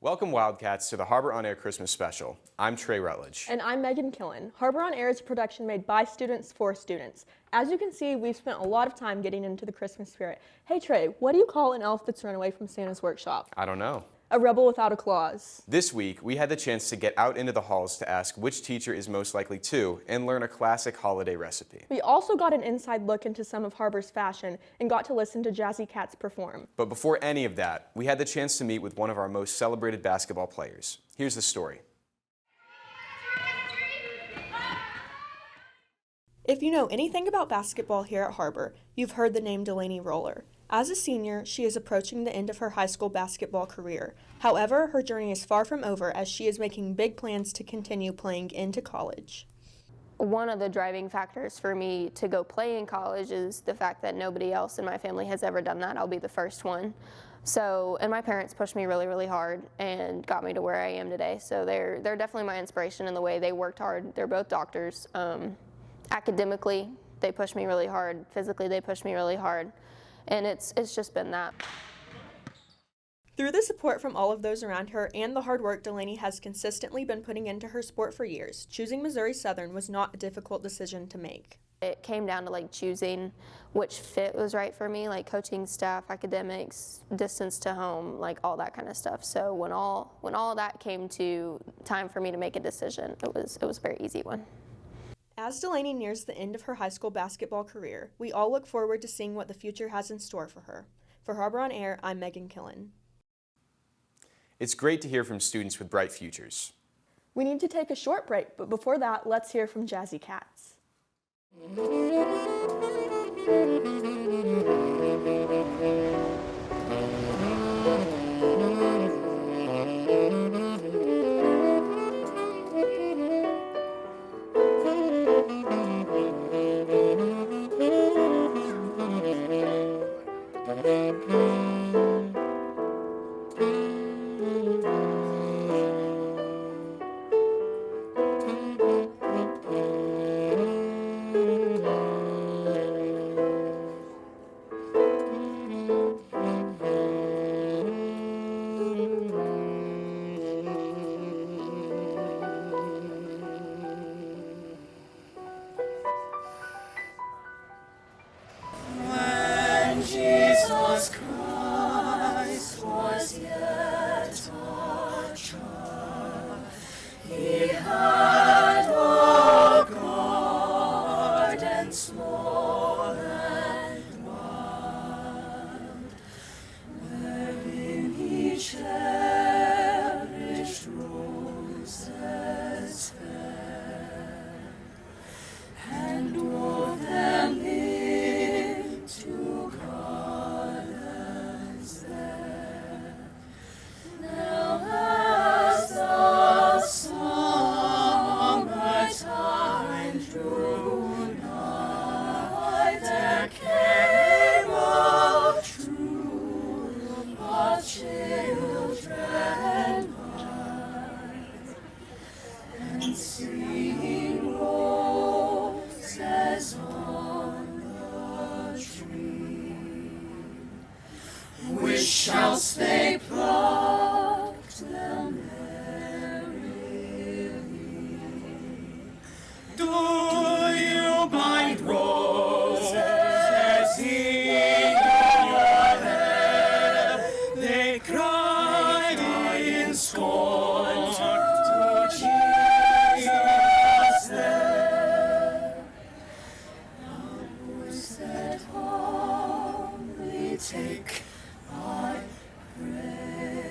Welcome Wildcats to the Har-Ber On Air Christmas Special. I'm Trey Rutledge. And I'm Megan Killen. Har-Ber On Air is a production made by students for students. As you can see, we've spent a lot of time getting into the Christmas spirit. Hey Trey, what do you call an elf that's run away from Santa's workshop? I don't know. A rebel without a clause. This week, we had the chance to get out into the halls to ask which teacher is most likely to and learn a classic holiday recipe. We also got an inside look into some of Har-Ber's fashion and got to listen to Jazzy Cats perform. But before any of that, we had the chance to meet with one of our most celebrated basketball players. Here's the story. If you know anything about basketball here at Har-Ber, you've heard the name Delaney Roller. As a senior, she is approaching the end of her high school basketball career. However, her journey is far from over as she is making big plans to continue playing into college. One of the driving factors for me to go play in college is the fact that nobody else in my family has ever done that. I'll be the first one. So, and my parents pushed me really, really hard and got me to where I am today. So they're definitely my inspiration in the way they worked hard. They're both doctors. Academically, they pushed me really hard. Physically, they pushed me really hard. And it's just been that. Through the support from all of those around her and the hard work Delaney has consistently been putting into her sport for years, choosing Missouri Southern was not a difficult decision to make. It came down to choosing which fit was right for me, like coaching staff, academics, distance to home, all that kind of stuff. So when all of that came to time for me to make a decision, it was a very easy one. As Delaney nears the end of her high school basketball career, we all look forward to seeing what the future has in store for her. For Har-Ber On Air, I'm Megan Killen. It's great to hear from students with bright futures. We need to take a short break, but before that, let's hear from Jazzy Cats. Jesus Christ was yet a child. He had a garden small and wild, wherein he cherished roses fair, and wove them into garlands there. Now as the summertime drew nigh, there came a troop of children mild, and singing roses on the tree, which shouts they plucked them merrily. Do you mind roses in your hair? They cried in scorn to Jesus there. Now boys that humbly take my prayer.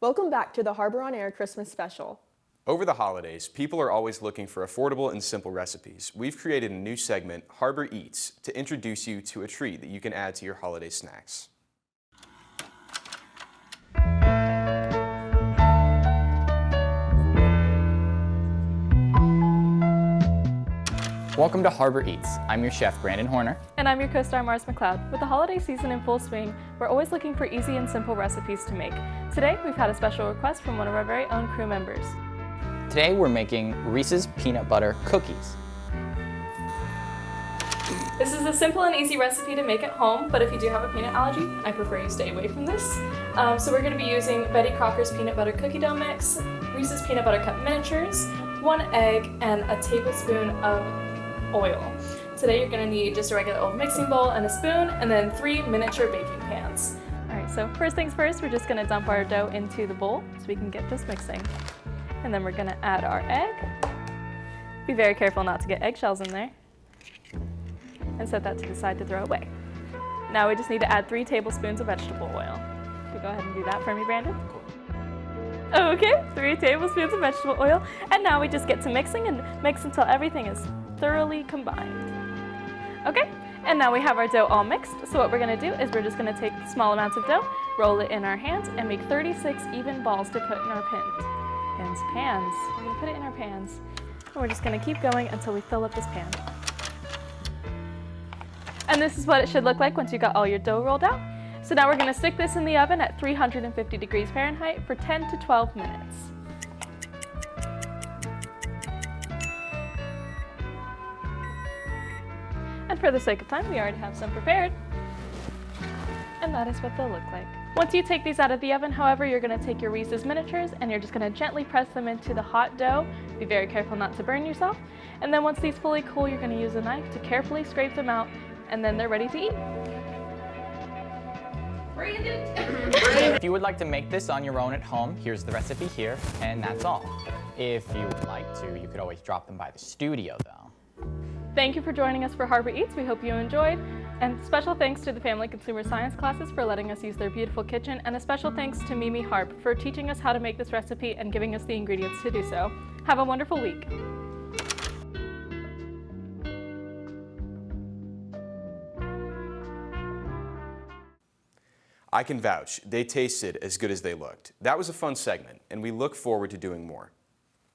Welcome back to the Har-Ber on Air Christmas special. Over the holidays, people are always looking for affordable and simple recipes. We've created a new segment, Har-Ber Eats, to introduce you to a treat that you can add to your holiday snacks. Welcome to Har-Ber Eats. I'm your chef, Brandon Horner. And I'm your co-star, Mars McLeod. With the holiday season in full swing, we're always looking for easy and simple recipes to make. Today, we've had a special request from one of our very own crew members. Today we're making Reese's peanut butter cookies. This is a simple and easy recipe to make at home, but if you do have a peanut allergy, I prefer you stay away from this. So we're going to be using Betty Crocker's peanut butter cookie dough mix, Reese's peanut butter cup miniatures, 1 egg, and a tablespoon of oil. Today you're going to need just a regular old mixing bowl and a spoon, and then 3 miniature baking pans. Alright, so first things first, we're just going to dump our dough into the bowl so we can get this mixing. And then we're going to add our egg. Be very careful not to get eggshells in there. And set that to the side to throw away. Now we just need to add 3 tablespoons of vegetable oil. Can you go ahead and do that for me, Brandon? Okay, 3 tablespoons of vegetable oil. And now we just get to mixing and mix until everything is thoroughly combined. Okay, and now we have our dough all mixed. So what we're going to do is we're just going to take small amounts of dough, roll it in our hands, and make 36 even balls to put in our pans. We're going to put it in our pans. And we're just going to keep going until we fill up this pan. And this is what it should look like once you got all your dough rolled out. So now we're going to stick this in the oven at 350 degrees Fahrenheit for 10 to 12 minutes. And for the sake of time, we already have some prepared. And that is what they'll look like. Once you take these out of the oven, however, you're going to take your Reese's miniatures and you're just going to gently press them into the hot dough. Be very careful not to burn yourself. And then once these fully cool, you're going to use a knife to carefully scrape them out, and then they're ready to eat. If you would like to make this on your own at home, here's the recipe here, and that's all. If you would like to, you could always drop them by the studio though. Thank you for joining us for Har-Ber Eats. We hope you enjoyed. And special thanks to the Family Consumer Science classes for letting us use their beautiful kitchen, and a special thanks to Mimi Harp for teaching us how to make this recipe and giving us the ingredients to do so. Have a wonderful week. I can vouch, they tasted as good as they looked. That was a fun segment, and we look forward to doing more.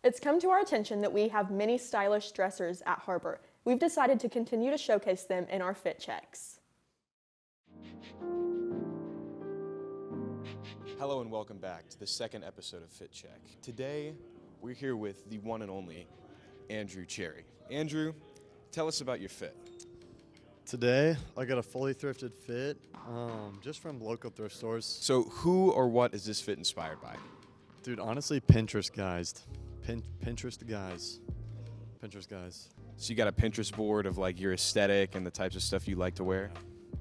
It's come to our attention that we have many stylish dressers at Har-Ber. We've decided to continue to showcase them in our fit checks. Hello and welcome back to the second episode of Fit Check. Today, we're here with the one and only Andrew Cherry. Andrew, tell us about your fit. Today, I got a fully thrifted fit, just from local thrift stores. So who or what is this fit inspired by? Dude, honestly, Pinterest guys. Pinterest guys. So you got a Pinterest board of like your aesthetic and the types of stuff you like to wear?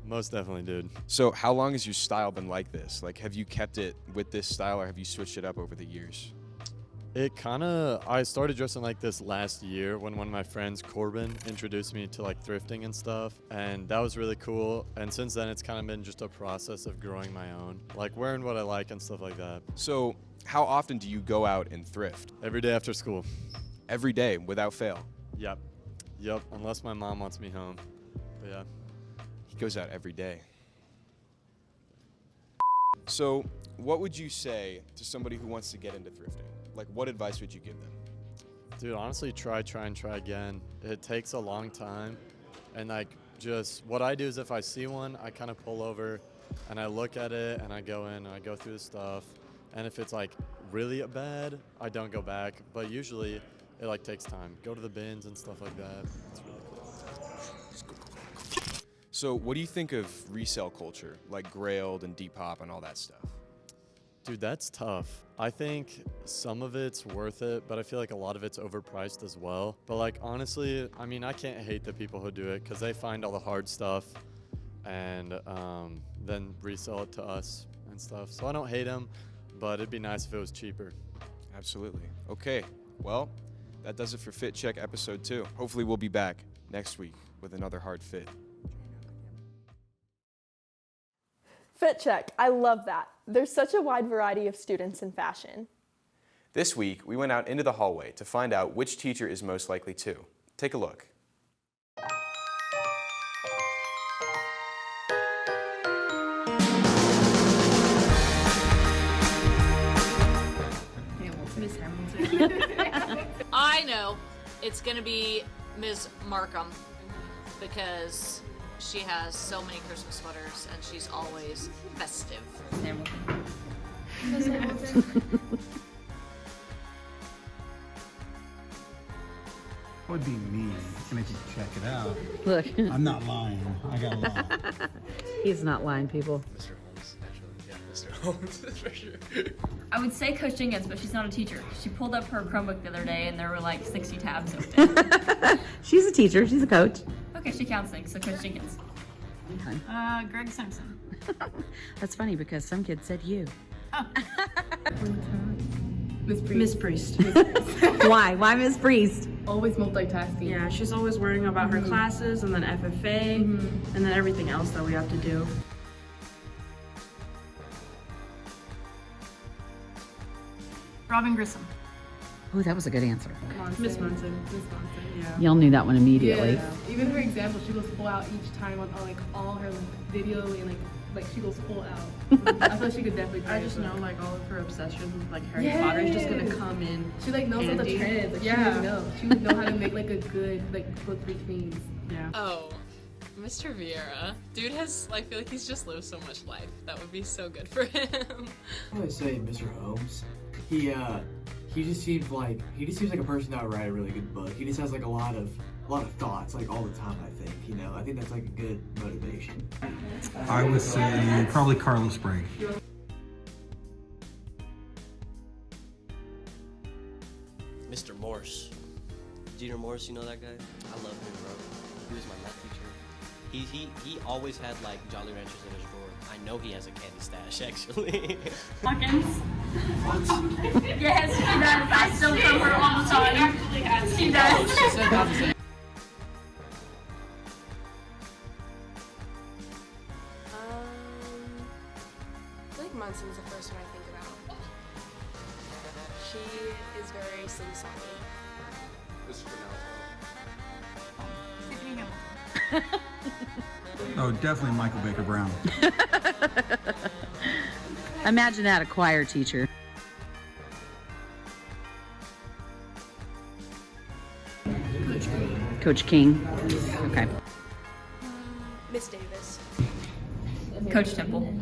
Most definitely, dude. So how long has your style been like this? Like, have you kept it with this style or have you switched it up over the years? I started dressing like this last year when one of my friends, Corbin, introduced me to like thrifting and stuff, and that was really cool. And since then, it's kind of been just a process of growing my own, like wearing what I like and stuff like that. So how often do you go out and thrift? Every day after school. Every day, without fail? Yep, unless my mom wants me home, but yeah. He goes out every day. So what would you say to somebody who wants to get into thrifting? Like, what advice would you give them? Dude, honestly, try again. It takes a long time, and like, just what I do is if I see one, I kind of pull over and I look at it and I go in and I go through the stuff, and if it's like really bad, I don't go back, but usually it like takes time. Go to the bins and stuff like that. It's really cool. So what do you think of resale culture, like Grailed and Depop and all that stuff? Dude, that's tough. I think some of it's worth it, but I feel like a lot of it's overpriced as well. But like, honestly, I mean, I can't hate the people who do it because they find all the hard stuff and then resell it to us and stuff. So I don't hate them, but it'd be nice if it was cheaper. Absolutely. Okay, well, that does it for Fit Check episode 2. Hopefully we'll be back next week with another hard fit. Fit check. I love that. There's such a wide variety of students in fashion. This week, we went out into the hallway to find out which teacher is most likely to. Take a look. Miss Hamilton. I know it's gonna be Ms. Markham because she has so many Christmas sweaters and she's always festive. Hamilton. Ms. Hamilton. That would be me. Can I just check it out? Look. I'm not lying. I got a lie. He's not lying, people. Mr. Holmes, actually. Yeah, Mr. Holmes, for sure. I would say Coach Jenkins, but she's not a teacher. She pulled up her Chromebook the other day and there were like 60 tabs open. She's a teacher. She's a coach. Okay, she counts things, so Coach Jenkins. Okay. Greg Simpson. That's funny because some kids said you. Oh. Miss Priest. Why? Why Miss Priest? Always multitasking. Yeah, she's always worrying about her classes and then FFA and then everything else that we have to do. Robin Grissom. Oh, that was a good answer. Miss Munson. Yeah. Y'all knew that one immediately. Yeah. Even her example, she goes full out each time on like all her video and like she goes full out. I thought she could definitely. I just know like all of her obsessions with like Harry Potter is just gonna come in. She like knows all the trends. Like, yeah. She would know. She would know how to make like a good like book between. Yeah. Oh, Mr. Vieira. Dude has, I feel like he's just lived so much life. That would be so good for him. I would say Mr. Holmes. He just seems like a person that would write a really good book. He just has like a lot of thoughts like all the time. I think that's like a good motivation. I would say probably Carlos Sprague. Mr. Morse. Junior Morse, you know that guy? I love him, bro. He was my math teacher. He always had like Jolly Ranchers in his drawer. I know he has a candy stash, actually. Hawkins. Yes, she does. I still from her all the time. She does. She said that the same. I feel like Munson's the first one I think about. She is very sing-songy. Oh, definitely Michael Baker Brown. Imagine that, a choir teacher. Coach King. Okay. Miss Davis. Coach Temple.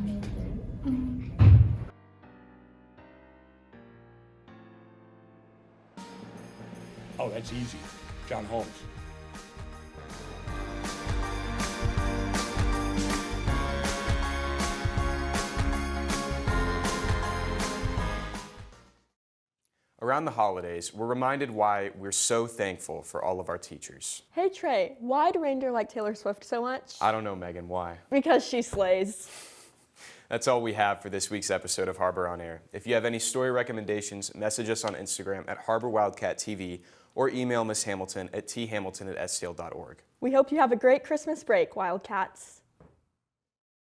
Oh, that's easy. John Holmes. Around the holidays, we're reminded why we're so thankful for all of our teachers. Hey Trey, why do reindeer like Taylor Swift so much? I don't know, Megan, why? Because she slays. That's all we have for this week's episode of Har-Ber On Air. If you have any story recommendations, message us on Instagram at Har-Ber Wildcat TV or email Miss Hamilton at thamilton@sdl.org. We hope you have a great Christmas break, Wildcats.